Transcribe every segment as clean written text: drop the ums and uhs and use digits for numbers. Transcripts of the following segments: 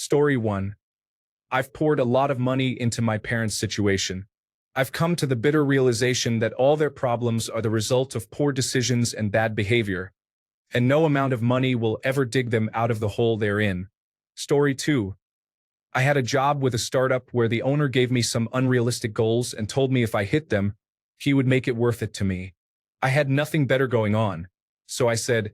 Story 1. I've poured a lot of money into my parents' situation. I've come to the bitter realization that all their problems are the result of poor decisions and bad behavior, and no amount of money will ever dig them out of the hole they're in. Story 2. I had a job with a startup where the owner gave me some unrealistic goals and told me if I hit them, he would make it worth it to me. I had nothing better going on, so I said,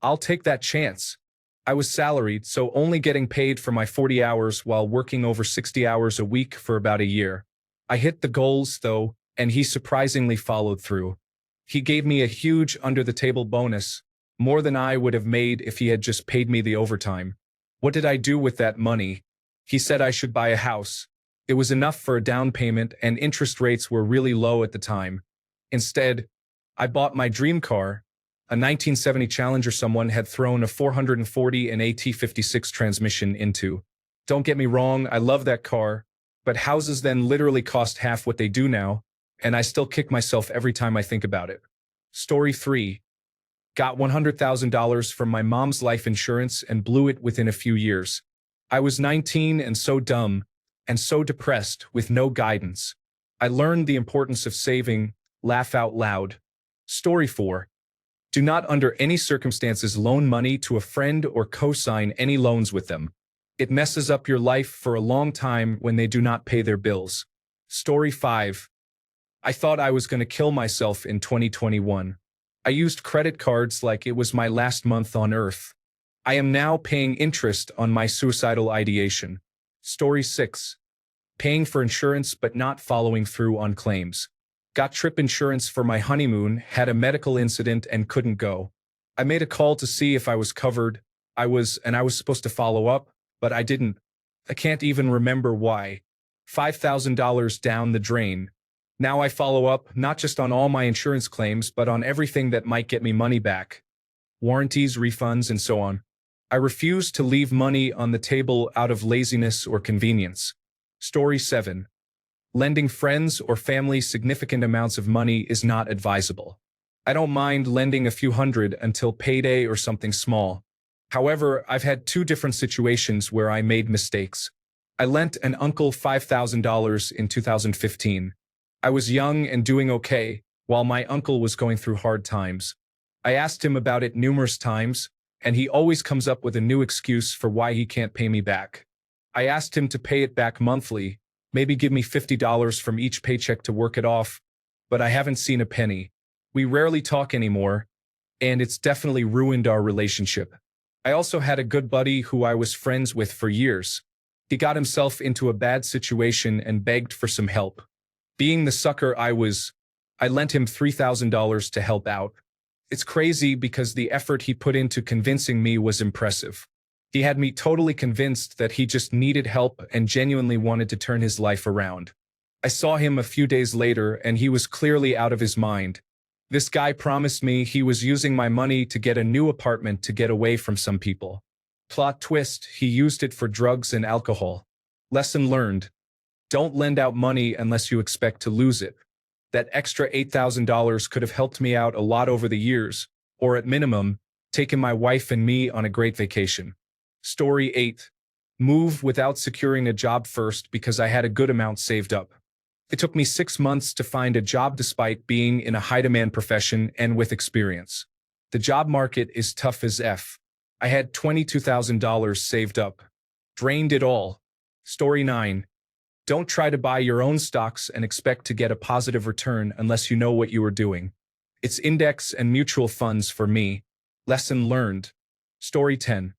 I'll take that chance. I was salaried, so only getting paid for my 40 hours while working over 60 hours a week for about a year. I hit the goals, though, and he surprisingly followed through. He gave me a huge under-the-table bonus, more than I would have made if he had just paid me the overtime. What did I do with that money? He said I should buy a house. It was enough for a down payment, and interest rates were really low at the time. Instead, I bought my dream car, a 1970 Challenger someone had thrown a 440 and AT56 transmission into. Don't get me wrong, I love that car, but houses then literally cost half what they do now, and I still kick myself every time I think about it. Story 3. Got $100,000 from my mom's life insurance and blew it within a few years. I was 19 and so dumb, and so depressed with no guidance. I learned the importance of saving, laugh out loud. Story 4. Do not under any circumstances loan money to a friend or co-sign any loans with them. It messes up your life for a long time when they do not pay their bills. Story 5. I thought I was going to kill myself in 2021. I used credit cards like it was my last month on Earth. I am now paying interest on my suicidal ideation. Story 6. Paying for insurance but not following through on claims. Got trip insurance for my honeymoon, had a medical incident and couldn't go. I made a call to see if I was covered. I was supposed to follow up, but I didn't. I can't even remember why. $5,000 down the drain. Now I follow up, not just on all my insurance claims, but on everything that might get me money back. Warranties, refunds, and so on. I refuse to leave money on the table out of laziness or convenience. Story 7. Lending friends or family significant amounts of money is not advisable. I don't mind lending a few hundred until payday or something small. However, I've had two different situations where I made mistakes. I lent an uncle $5,000 in 2015. I was young and doing okay, while my uncle was going through hard times. I asked him about it numerous times, and he always comes up with a new excuse for why he can't pay me back. I asked him to pay it back monthly, maybe give me $50 from each paycheck to work it off, but I haven't seen a penny. We rarely talk anymore, and it's definitely ruined our relationship. I also had a good buddy who I was friends with for years. He got himself into a bad situation and begged for some help. Being the sucker I lent him $3,000 to help out. It's crazy because the effort he put into convincing me was impressive. He had me totally convinced that he just needed help and genuinely wanted to turn his life around. I saw him a few days later and he was clearly out of his mind. This guy promised me he was using my money to get a new apartment to get away from some people. Plot twist, he used it for drugs and alcohol. Lesson learned. Don't lend out money unless you expect to lose it. That extra $8,000 could have helped me out a lot over the years, or at minimum, taken my wife and me on a great vacation. Story 8. Move without securing a job first because I had a good amount saved up. It took me 6 months to find a job despite being in a high-demand profession and with experience. The job market is tough as F. I had $22,000 saved up. Drained it all. Story 9. Don't try to buy your own stocks and expect to get a positive return unless you know what you are doing. It's index and mutual funds for me. Lesson learned. Story 10.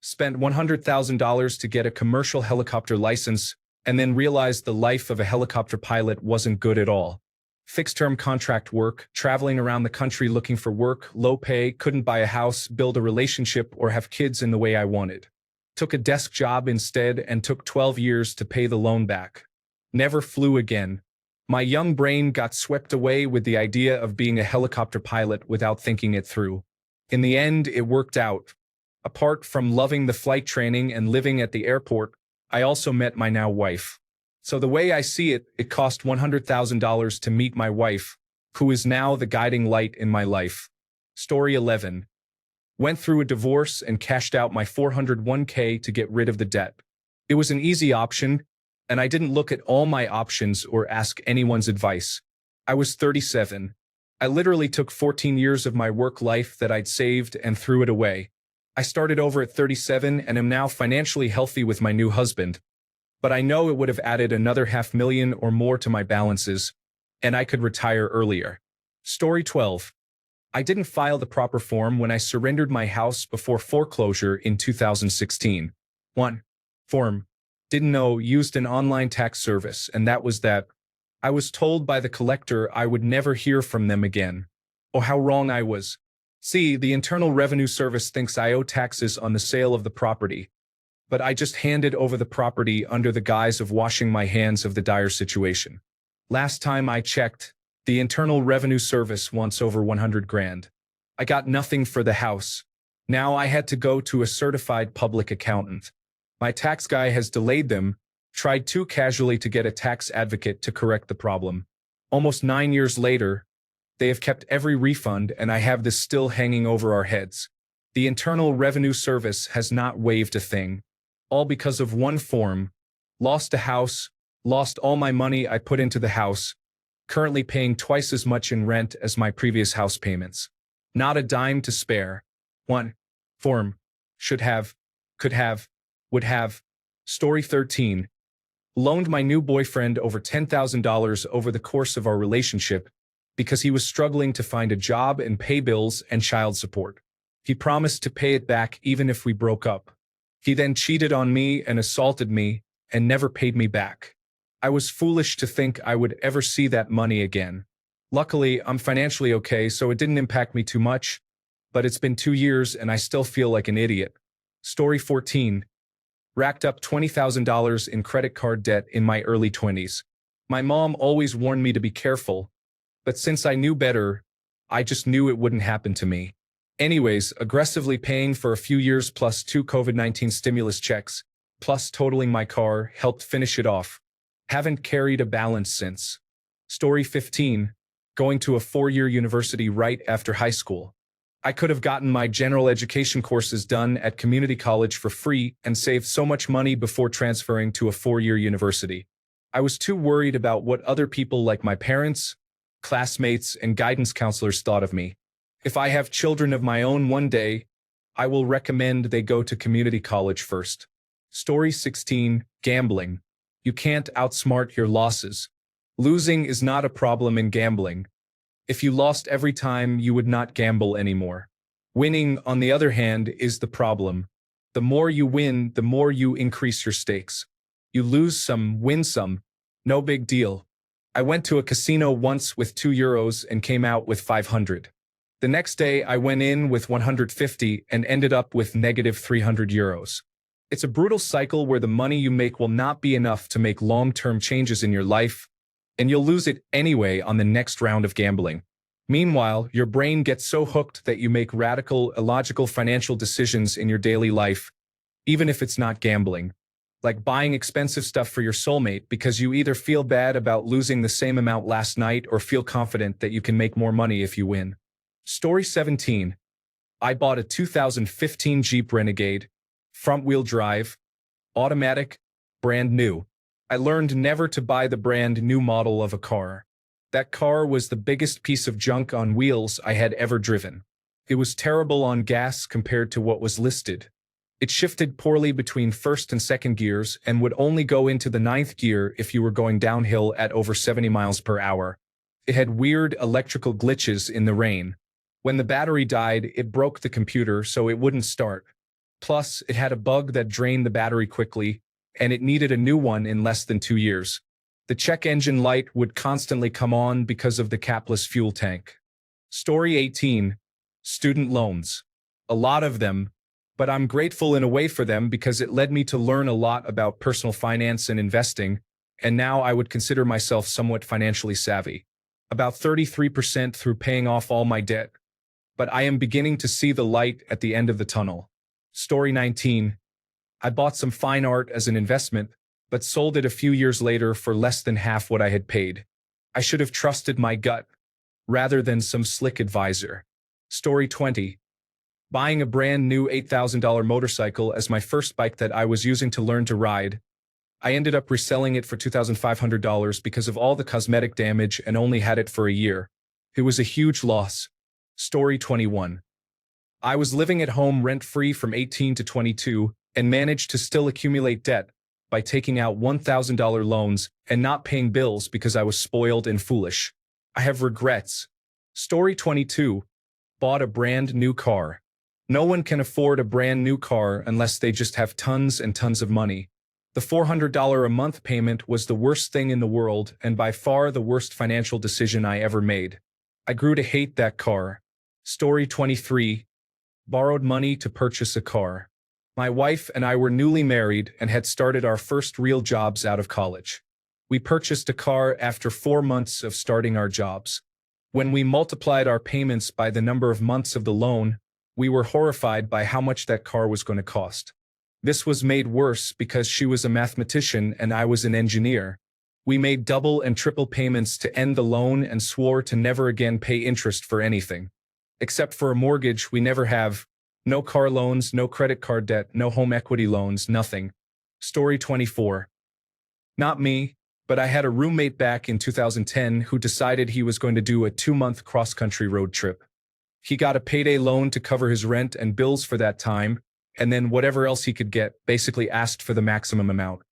Spent $100,000 to get a commercial helicopter license and then realized the life of a helicopter pilot wasn't good at all. Fixed-term contract work, traveling around the country looking for work, low pay, couldn't buy a house, build a relationship, or have kids in the way I wanted. Took a desk job instead and took 12 years to pay the loan back. Never flew again. My young brain got swept away with the idea of being a helicopter pilot without thinking it through. In the end, it worked out. Apart from loving the flight training and living at the airport, I also met my now wife. So the way I see it, it cost $100,000 to meet my wife, who is now the guiding light in my life. Story 11. Went through a divorce and cashed out my 401k to get rid of the debt. It was an easy option, and I didn't look at all my options or ask anyone's advice. I was 37. I literally took 14 years of my work life that I'd saved and threw it away. I started over at 37 and am now financially healthy with my new husband. But I know it would have added another $500,000 or more to my balances, and I could retire earlier. Story 12. I didn't file the proper form when I surrendered my house before foreclosure in 2016. 1. Form. Didn't know, used an online tax service, and that was that. I was told by the collector I would never hear from them again. Oh, how wrong I was. See, the Internal Revenue Service thinks I owe taxes on the sale of the property, but I just handed over the property under the guise of washing my hands of the dire situation. Last time I checked, the Internal Revenue Service wants over 100 grand. I got nothing for the house. Now I had to go to a certified public accountant. My tax guy has delayed them, tried too casually to get a tax advocate to correct the problem. Almost 9 years later, they have kept every refund and I have this still hanging over our heads. The Internal Revenue Service has not waived a thing. All because of one form. Lost a house, lost all my money I put into the house, currently paying twice as much in rent as my previous house payments. Not a dime to spare. 1. Form. Should have, could have, would have. Story 13. Loaned my new boyfriend over $10,000 over the course of our relationship because he was struggling to find a job and pay bills and child support. He promised to pay it back even if we broke up. He then cheated on me and assaulted me and never paid me back. I was foolish to think I would ever see that money again. Luckily, I'm financially okay, so it didn't impact me too much, but it's been 2 years and I still feel like an idiot. Story 14. Racked up $20,000 in credit card debt in my early 20s. My mom always warned me to be careful, but since I knew better, I just knew it wouldn't happen to me. Anyways, aggressively paying for a few years plus 2 COVID-19 stimulus checks, plus totaling my car, helped finish it off. Haven't carried a balance since. Story 15. Going to a 4-year university right after high school. I could have gotten my general education courses done at community college for free and saved so much money before transferring to a 4-year university. I was too worried about what other people like my parents, classmates, and guidance counselors thought of me. If I have children of my own one day, I will recommend they go to community college first. Story 16. Gambling. You can't outsmart your losses. Losing is not a problem in gambling. If you lost every time, you would not gamble anymore. Winning, on the other hand, is the problem. The more you win, the more you increase your stakes. You lose some, win some. No big deal. I went to a casino once with €2 and came out with 500. The next day, I went in with 150 and ended up with negative €300. It's a brutal cycle where the money you make will not be enough to make long-term changes in your life, and you'll lose it anyway on the next round of gambling. Meanwhile, your brain gets so hooked that you make radical, illogical financial decisions in your daily life, even if it's not gambling. Like buying expensive stuff for your soulmate because you either feel bad about losing the same amount last night or feel confident that you can make more money if you win. Story 17. I bought a 2015 Jeep Renegade, front-wheel drive, automatic, brand new. I learned never to buy the brand new model of a car. That car was the biggest piece of junk on wheels I had ever driven. It was terrible on gas compared to what was listed. It shifted poorly between first and second gears and would only go into the 9th gear if you were going downhill at over 70 miles per hour. It had weird electrical glitches in the rain. When the battery died, it broke the computer so it wouldn't start. Plus, it had a bug that drained the battery quickly, and it needed a new one in less than 2 years. The check engine light would constantly come on because of the capless fuel tank. Story 18. Student loans. A lot of them, but I'm grateful in a way for them because it led me to learn a lot about personal finance and investing, and now I would consider myself somewhat financially savvy. About 33% through paying off all my debt. But I am beginning to see the light at the end of the tunnel. Story 19. I bought some fine art as an investment, but sold it a few years later for less than half what I had paid. I should have trusted my gut, rather than some slick advisor. Story 20. Buying a brand new $8,000 motorcycle as my first bike that I was using to learn to ride. I ended up reselling it for $2,500 because of all the cosmetic damage and only had it for a year. It was a huge loss. Story 21. I was living at home rent-free from 18 to 22 and managed to still accumulate debt by taking out $1,000 loans and not paying bills because I was spoiled and foolish. I have regrets. Story 22. Bought a brand new car. No one can afford a brand new car unless they just have tons and tons of money. The $400 a month payment was the worst thing in the world and by far the worst financial decision I ever made. I grew to hate that car. Story 23. Borrowed money to purchase a car. My wife and I were newly married and had started our first real jobs out of college. We purchased a car after 4 months of starting our jobs. When we multiplied our payments by the number of months of the loan, we were horrified by how much that car was going to cost. This was made worse because she was a mathematician and I was an engineer. We made double and triple payments to end the loan and swore to never again pay interest for anything. Except for a mortgage we never have. No car loans, no credit card debt, no home equity loans, nothing. Story 24. Not me, but I had a roommate back in 2010 who decided he was going to do a 2-month cross-country road trip. He got a payday loan to cover his rent and bills for that time, and then whatever else he could get, basically asked for the maximum amount.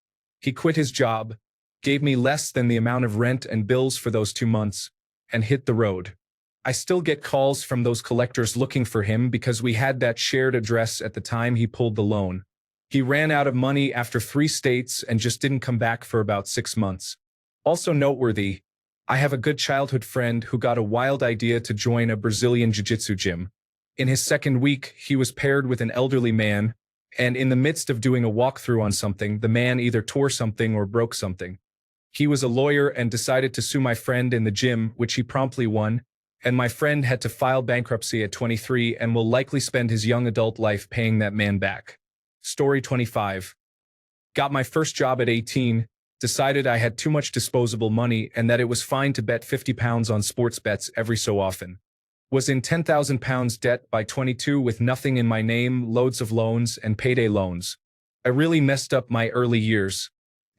He quit his job, gave me less than the amount of rent and bills for those 2 months, and hit the road. I still get calls from those collectors looking for him because we had that shared address at the time he pulled the loan. He ran out of money after 3 states and just didn't come back for about 6 months. Also noteworthy, I have a good childhood friend who got a wild idea to join a Brazilian jiu-jitsu gym. In his second week, he was paired with an elderly man, and in the midst of doing a walkthrough on something, the man either tore something or broke something. He was a lawyer and decided to sue my friend in the gym, which he promptly won, and my friend had to file bankruptcy at 23 and will likely spend his young adult life paying that man back. Story 25. Got my first job at 18, decided I had too much disposable money and that it was fine to bet £50 on sports bets every so often. Was in £10,000 debt by 22 with nothing in my name, loads of loans, and payday loans. I really messed up my early years.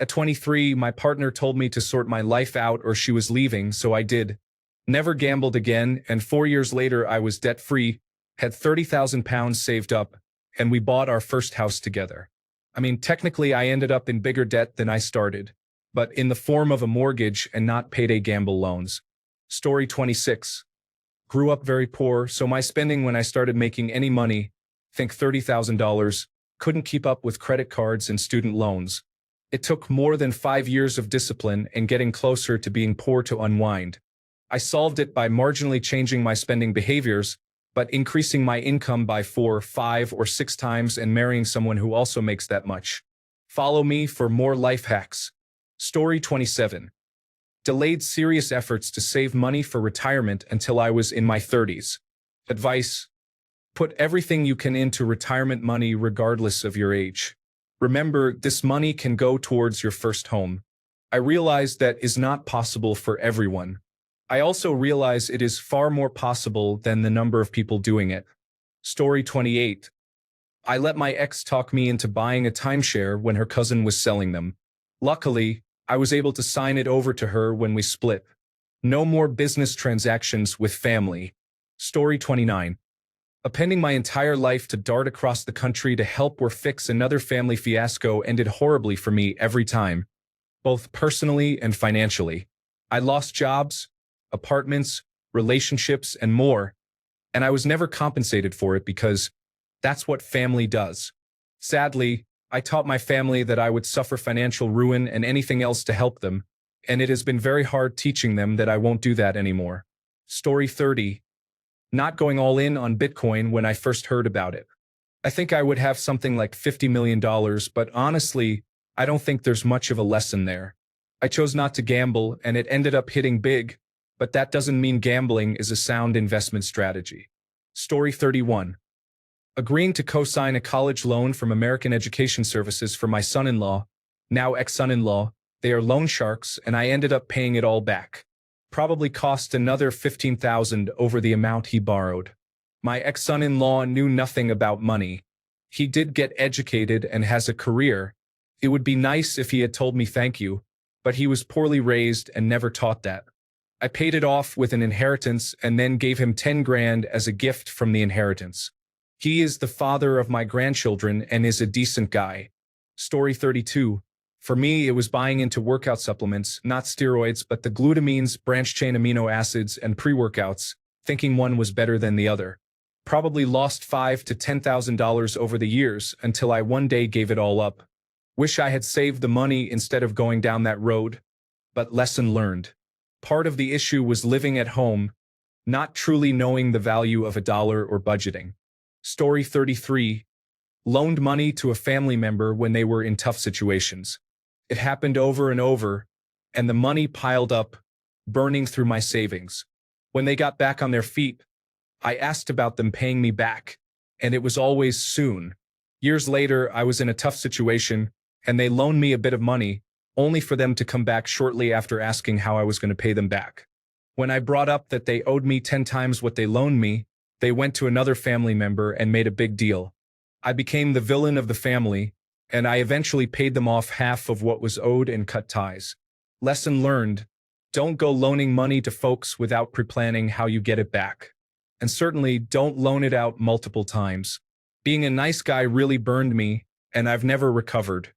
At 23, my partner told me to sort my life out or she was leaving, so I did. Never gambled again, and 4 years later I was debt-free, had £30,000 saved up, and we bought our first house together. I mean, technically I ended up in bigger debt than I started, but in the form of a mortgage and not payday gamble loans. Story 26. Grew up very poor, so my spending when I started making any money, think $30,000, couldn't keep up with credit cards and student loans. It took more than 5 years of discipline and getting closer to being poor to unwind. I solved it by marginally changing my spending behaviors, but increasing my income by 4, 5, or 6 times and marrying someone who also makes that much. Follow me for more life hacks. Story 27. Delayed serious efforts to save money for retirement until I was in my 30s. Advice: put everything you can into retirement money regardless of your age. Remember, this money can go towards your first home. I realize that is not possible for everyone. I also realize it is far more possible than the number of people doing it. Story 28. I let my ex talk me into buying a timeshare when her cousin was selling them. Luckily, I was able to sign it over to her when we split. No more business transactions with family. Story 29. Appending my entire life to dart across the country to help or fix another family fiasco ended horribly for me every time, both personally and financially. I lost jobs, apartments, relationships, and more, and I was never compensated for it because that's what family does. Sadly, I taught my family that I would suffer financial ruin and anything else to help them, and it has been very hard teaching them that I won't do that anymore. Story 30. Not going all in on Bitcoin when I first heard about it. I think I would have something like $50 million, but honestly, I don't think there's much of a lesson there. I chose not to gamble, and it ended up hitting big, but that doesn't mean gambling is a sound investment strategy. Story 31. Agreeing to co-sign a college loan from American Education Services for my son-in-law, now ex-son-in-law. They are loan sharks, and I ended up paying it all back. Probably cost another $15,000 over the amount he borrowed. My ex-son-in-law knew nothing about money. He did get educated and has a career. It would be nice if he had told me thank you, but he was poorly raised and never taught that. I paid it off with an inheritance and then gave him 10 grand as a gift from the inheritance. He is the father of my grandchildren and is a decent guy. Story 32. For me, it was buying into workout supplements, not steroids, but the glutamines, branched-chain amino acids, and pre-workouts, thinking one was better than the other. Probably lost $5,000 to $10,000 over the years until I one day gave it all up. Wish I had saved the money instead of going down that road. But lesson learned. Part of the issue was living at home, not truly knowing the value of a dollar or budgeting. Story 33. Loaned money to a family member when they were in tough situations. It happened over and over, and the money piled up, burning through my savings. When they got back on their feet, I asked about them paying me back, and it was always soon. Years later, I was in a tough situation, and they loaned me a bit of money, only for them to come back shortly after asking how I was going to pay them back. When I brought up that they owed me 10 times what they loaned me, they went to another family member and made a big deal. I became the villain of the family, and I eventually paid them off half of what was owed and cut ties. Lesson learned: don't go loaning money to folks without pre-planning how you get it back. And certainly don't loan it out multiple times. Being a nice guy really burned me, and I've never recovered.